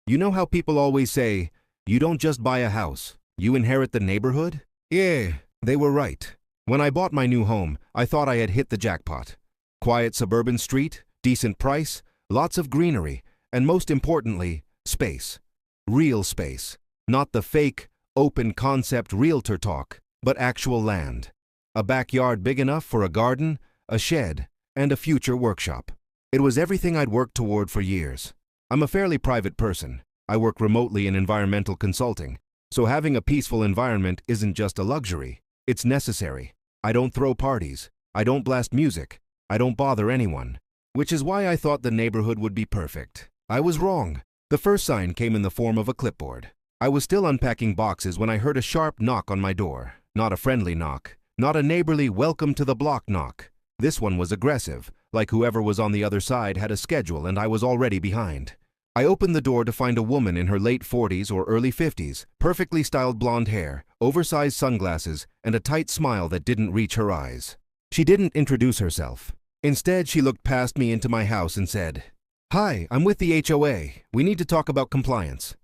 You know how people always say, you don't just buy a house, you inherit the neighborhood? Yeah, they were right. When I bought my new home, I thought I had hit the jackpot. Quiet suburban street, decent price, lots of greenery, and most importantly, space. Real space. Not the fake, open concept realtor talk, but actual land. A backyard big enough for a garden, a shed, and a future workshop. It was everything I'd worked toward for years. I'm a fairly private person. I work remotely in environmental consulting, so having a peaceful environment isn't just a luxury, it's necessary. I don't throw parties. I don't blast music. I don't bother anyone. Which is why I thought the neighborhood would be perfect. I was wrong. The first sign came in the form of a clipboard. I was still unpacking boxes when I heard a sharp knock on my door. Not a friendly knock. Not a neighborly welcome to the block knock. This one was aggressive, like whoever was on the other side had a schedule and I was already behind. I opened the door to find a woman in her late 40s or early 50s, perfectly styled blonde hair, oversized sunglasses, and a tight smile that didn't reach her eyes. She didn't introduce herself. Instead, she looked past me into my house and said, "Hi, I'm with the HOA. We need to talk about compliance."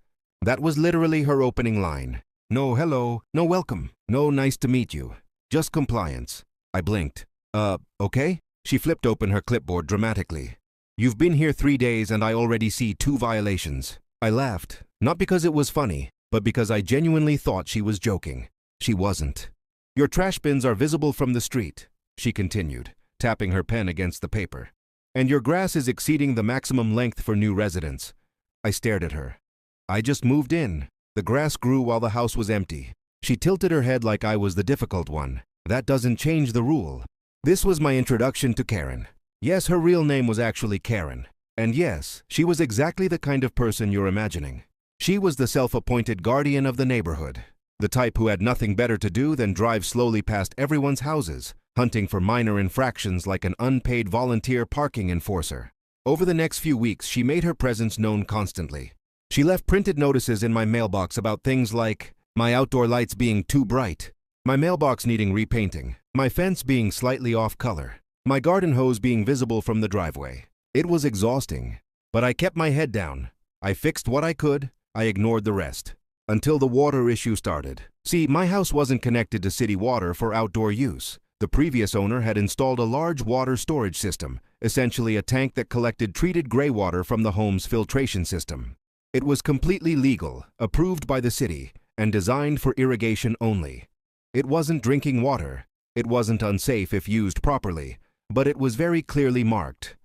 That was literally her opening line. No hello, no welcome, no nice to meet you. Just compliance. I blinked. Okay? She flipped open her clipboard dramatically. "You've been here 3 days and I already see 2 violations." I laughed, not because it was funny, but because I genuinely thought she was joking. She wasn't. "Your trash bins are visible from the street," she continued, tapping her pen against the paper. "And your grass is exceeding the maximum length for new residents." I stared at her. "I just moved in. The grass grew while the house was empty." She tilted her head like I was the difficult one. "That doesn't change the rule." This was my introduction to Karen. Yes, her real name was actually Karen. And yes, she was exactly the kind of person you're imagining. She was the self-appointed guardian of the neighborhood. The type who had nothing better to do than drive slowly past everyone's houses, hunting for minor infractions like an unpaid volunteer parking enforcer. Over the next few weeks, she made her presence known constantly. She left printed notices in my mailbox about things like my outdoor lights being too bright, my mailbox needing repainting, my fence being slightly off color, my garden hose being visible from the driveway. It was exhausting, but I kept my head down. I fixed what I could, I ignored the rest. Until the water issue started. See, my house wasn't connected to city water for outdoor use. The previous owner had installed a large water storage system, essentially a tank that collected treated gray water from the home's filtration system. It was completely legal, approved by the city, and designed for irrigation only. It wasn't drinking water. It wasn't unsafe if used properly, but it was very clearly marked.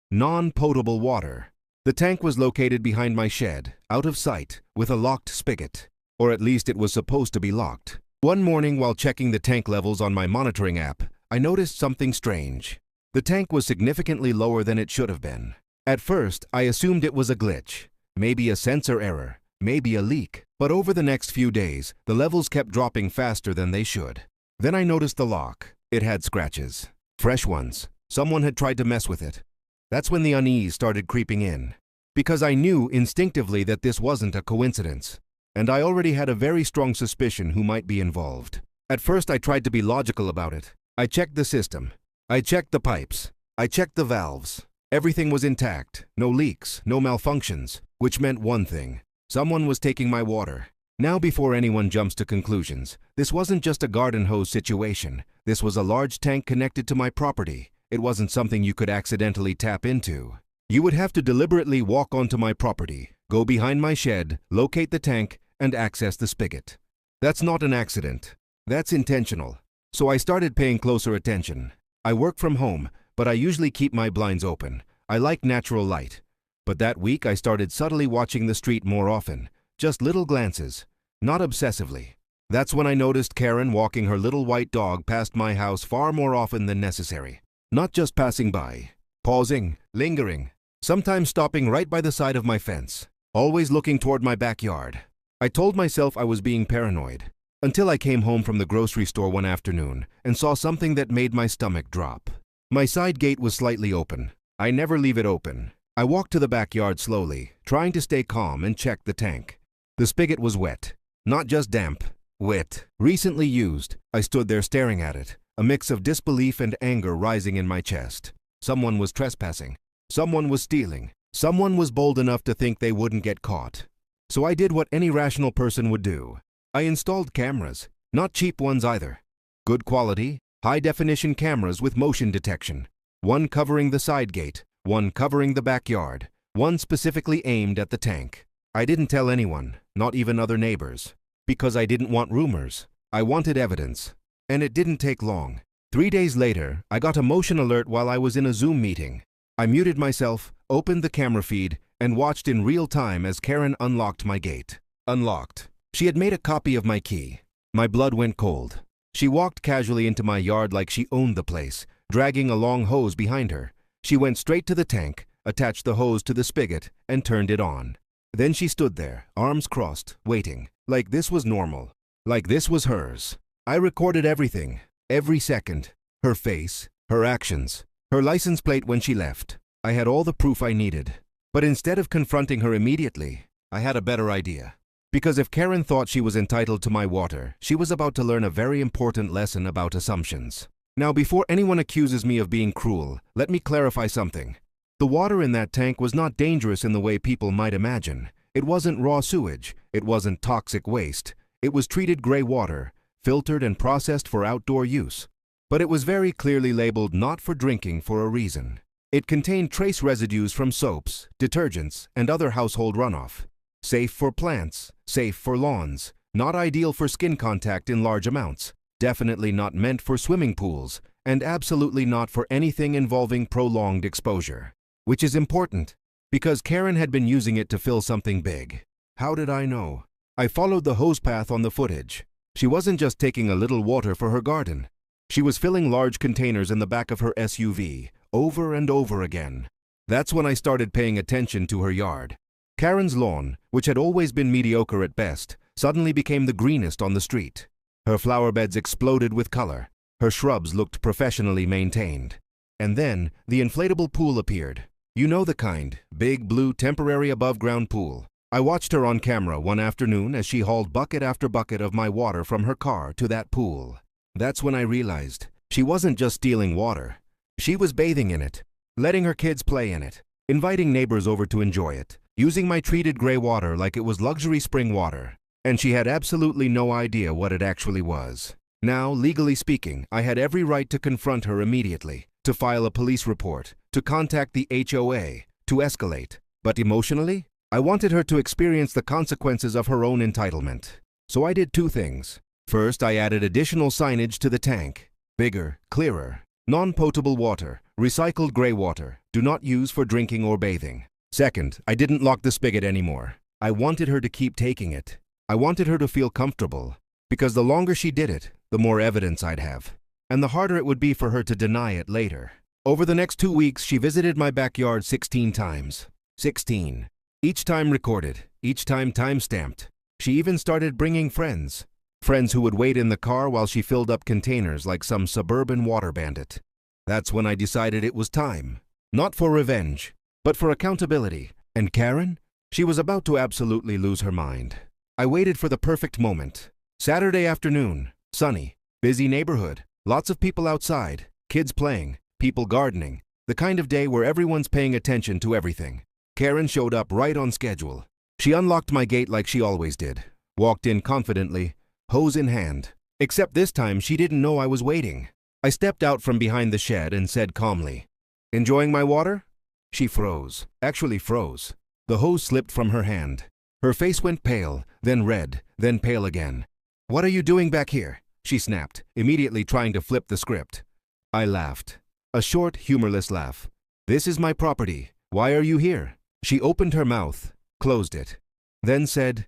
Non-potable water. The tank was located behind my shed, out of sight, with a locked spigot. Or at least it was supposed to be locked. One morning while checking the tank levels on my monitoring app, I noticed something strange. The tank was significantly lower than it should have been. At first, I assumed it was a glitch. Maybe a sensor error, maybe a leak. But over the next few days, the levels kept dropping faster than they should. Then I noticed the lock. It had scratches. Fresh ones. Someone had tried to mess with it. That's when the unease started creeping in. Because I knew instinctively that this wasn't a coincidence. And I already had a very strong suspicion who might be involved. At first I tried to be logical about it. I checked the system. I checked the pipes. I checked the valves. Everything was intact. No leaks, no malfunctions. Which meant one thing. Someone was taking my water. Now, before anyone jumps to conclusions, this wasn't just a garden hose situation. This was a large tank connected to my property. It wasn't something you could accidentally tap into. You would have to deliberately walk onto my property, go behind my shed, locate the tank, and access the spigot. That's not an accident. That's intentional. So I started paying closer attention. I work from home, but I usually keep my blinds open. I like natural light. But that week I started subtly watching the street more often. Just little glances, not obsessively. That's when I noticed Karen walking her little white dog past my house far more often than necessary. Not just passing by. Pausing, lingering, sometimes stopping right by the side of my fence. Always looking toward my backyard. I told myself I was being paranoid. Until I came home from the grocery store one afternoon and saw something that made my stomach drop. My side gate was slightly open. I never leave it open. I walked to the backyard slowly, trying to stay calm and check the tank. The spigot was wet. Not just damp. Wet. Recently used. I stood there staring at it, a mix of disbelief and anger rising in my chest. Someone was trespassing. Someone was stealing. Someone was bold enough to think they wouldn't get caught. So I did what any rational person would do. I installed cameras, not cheap ones either. Good quality, high-definition cameras with motion detection. One covering the side gate, one covering the backyard, one specifically aimed at the tank. I didn't tell anyone, not even other neighbors, because I didn't want rumors. I wanted evidence. And it didn't take long. 3 days later, I got a motion alert while I was in a Zoom meeting. I muted myself, opened the camera feed, and watched in real time as Karen unlocked my gate. Unlocked. She had made a copy of my key. My blood went cold. She walked casually into my yard like she owned the place, dragging a long hose behind her. She went straight to the tank, attached the hose to the spigot, and turned it on. Then she stood there, arms crossed, waiting, like this was normal, like this was hers. I recorded everything, every second, her face, her actions, her license plate when she left. I had all the proof I needed. But instead of confronting her immediately, I had a better idea. Because if Karen thought she was entitled to my water, she was about to learn a very important lesson about assumptions. Now, before anyone accuses me of being cruel, let me clarify something. The water in that tank was not dangerous in the way people might imagine. It wasn't raw sewage. It wasn't toxic waste. It was treated gray water, filtered and processed for outdoor use. But it was very clearly labeled not for drinking for a reason. It contained trace residues from soaps, detergents, and other household runoff. Safe for plants, safe for lawns, not ideal for skin contact in large amounts, definitely not meant for swimming pools, and absolutely not for anything involving prolonged exposure. Which is important, because Karen had been using it to fill something big. How did I know? I followed the hose path on the footage. She wasn't just taking a little water for her garden. She was filling large containers in the back of her SUV, over and over again. That's when I started paying attention to her yard. Karen's lawn, which had always been mediocre at best, suddenly became the greenest on the street. Her flower beds exploded with color. Her shrubs looked professionally maintained. And then, the inflatable pool appeared. You know the kind, big blue temporary above-ground pool. I watched her on camera one afternoon as she hauled bucket after bucket of my water from her car to that pool. That's when I realized she wasn't just stealing water. She was bathing in it, letting her kids play in it, inviting neighbors over to enjoy it, using my treated gray water like it was luxury spring water. And she had absolutely no idea what it actually was. Now, legally speaking, I had every right to confront her immediately, to file a police report, to contact the HOA, to escalate. But emotionally, I wanted her to experience the consequences of her own entitlement. So I did two things. First, I added additional signage to the tank. Bigger, clearer, non-potable water, recycled gray water, do not use for drinking or bathing. Second, I didn't lock the spigot anymore. I wanted her to keep taking it. I wanted her to feel comfortable, because the longer she did it, the more evidence I'd have, and the harder it would be for her to deny it later. Over the next 2 weeks, she visited my backyard 16 times. 16. Each time recorded, each time time-stamped. She even started bringing friends. Friends who would wait in the car while she filled up containers like some suburban water bandit. That's when I decided it was time. Not for revenge, but for accountability. And Karen? She was about to absolutely lose her mind. I waited for the perfect moment. Saturday afternoon, sunny, busy neighborhood, lots of people outside, kids playing, people gardening, the kind of day where everyone's paying attention to everything. Karen showed up right on schedule. She unlocked my gate like she always did, walked in confidently, hose in hand. Except this time she didn't know I was waiting. I stepped out from behind the shed and said calmly, "Enjoying my water?" She froze, actually froze. The hose slipped from her hand. Her face went pale, then red, then pale again. "What are you doing back here?" she snapped, immediately trying to flip the script. I laughed. A short, humorless laugh. "This is my property. Why are you here?" She opened her mouth, closed it, then said,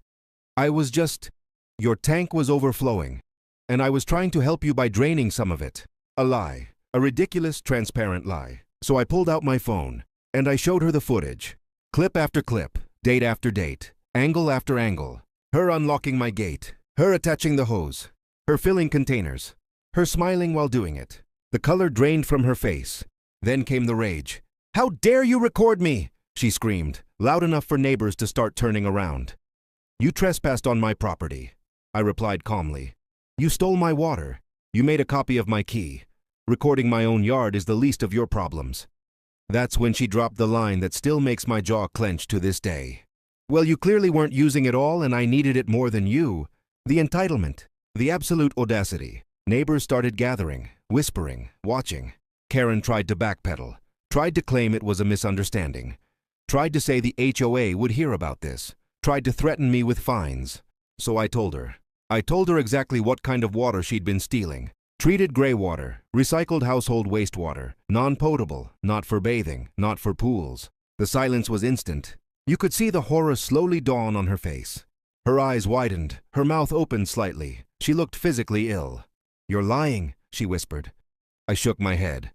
Your tank was overflowing, and I was trying to help you by draining some of it." A lie. A ridiculous, transparent lie. So I pulled out my phone, and I showed her the footage. Clip after clip, date after date, angle after angle. Her unlocking my gate, her attaching the hose, her filling containers, her smiling while doing it. The color drained from her face. Then came the rage. "How dare you record me?" she screamed, loud enough for neighbors to start turning around. "You trespassed on my property," I replied calmly. "You stole my water. You made a copy of my key. Recording my own yard is the least of your problems." That's when she dropped the line that still makes my jaw clench to this day. Well, you clearly weren't using it all and I needed it more than you. The entitlement, the absolute audacity. Neighbors started gathering, whispering, watching. Karen tried to backpedal, tried to claim it was a misunderstanding, tried to say the HOA would hear about this, tried to threaten me with fines. So I told her. I told her exactly what kind of water she'd been stealing. Treated gray water, recycled household wastewater, non-potable, not for bathing, not for pools. The silence was instant. You could see the horror slowly dawn on her face. Her eyes widened, her mouth opened slightly. She looked physically ill. "You're lying," she whispered. I shook my head.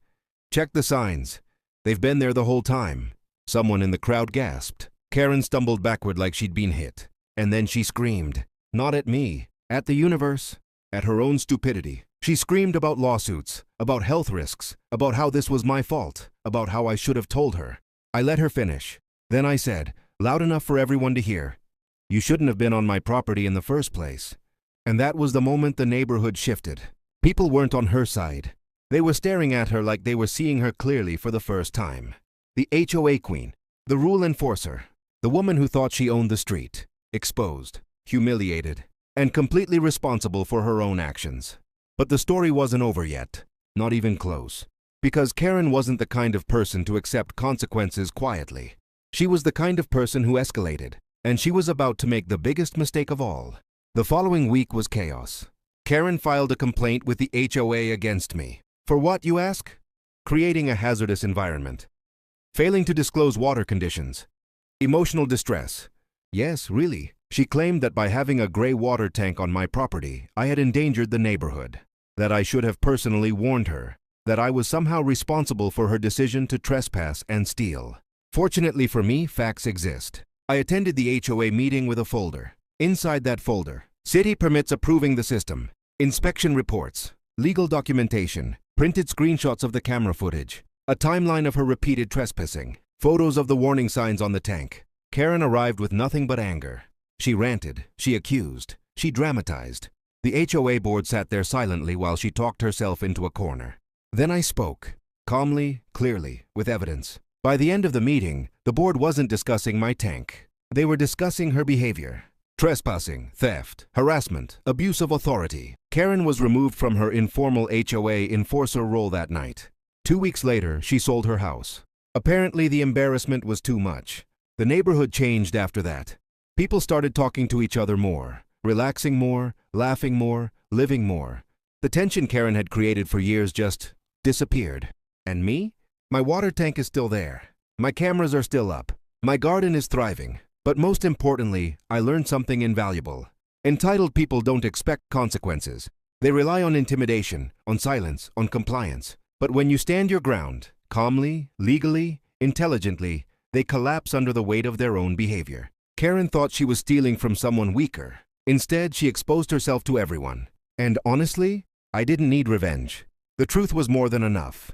"Check the signs. They've been there the whole time." Someone in the crowd gasped. Karen stumbled backward like she'd been hit. And then she screamed. Not at me, at the universe, at her own stupidity. She screamed about lawsuits, about health risks, about how this was my fault, about how I should have told her. I let her finish. Then I said, loud enough for everyone to hear, "You shouldn't have been on my property in the first place." And that was the moment the neighborhood shifted. People weren't on her side. They were staring at her like they were seeing her clearly for the first time. The HOA queen, the rule enforcer, the woman who thought she owned the street, exposed, humiliated, and completely responsible for her own actions. But the story wasn't over yet, not even close. Because Karen wasn't the kind of person to accept consequences quietly. She was the kind of person who escalated, and she was about to make the biggest mistake of all. The following week was chaos. Karen filed a complaint with the HOA against me. For what, you ask? Creating a hazardous environment. Failing to disclose water conditions. Emotional distress. Yes, really. She claimed that by having a gray water tank on my property, I had endangered the neighborhood. That I should have personally warned her. That I was somehow responsible for her decision to trespass and steal. Fortunately for me, facts exist. I attended the HOA meeting with a folder. Inside that folder, city permits approving the system, inspection reports, legal documentation, printed screenshots of the camera footage, a timeline of her repeated trespassing, photos of the warning signs on the tank. Karen arrived with nothing but anger. She ranted, she accused, she dramatized. The HOA board sat there silently while she talked herself into a corner. Then I spoke, calmly, clearly, with evidence. By the end of the meeting, the board wasn't discussing my tank. They were discussing her behavior. Trespassing, theft, harassment, abuse of authority. Karen was removed from her informal HOA enforcer role that night. 2 weeks later, she sold her house. Apparently, the embarrassment was too much. The neighborhood changed after that. People started talking to each other more, relaxing more, laughing more, living more. The tension Karen had created for years just disappeared. And me? My water tank is still there. My cameras are still up. My garden is thriving. But most importantly, I learned something invaluable. Entitled people don't expect consequences. They rely on intimidation, on silence, on compliance. But when you stand your ground, calmly, legally, intelligently, they collapse under the weight of their own behavior. Karen thought she was stealing from someone weaker. Instead, she exposed herself to everyone. And honestly, I didn't need revenge. The truth was more than enough.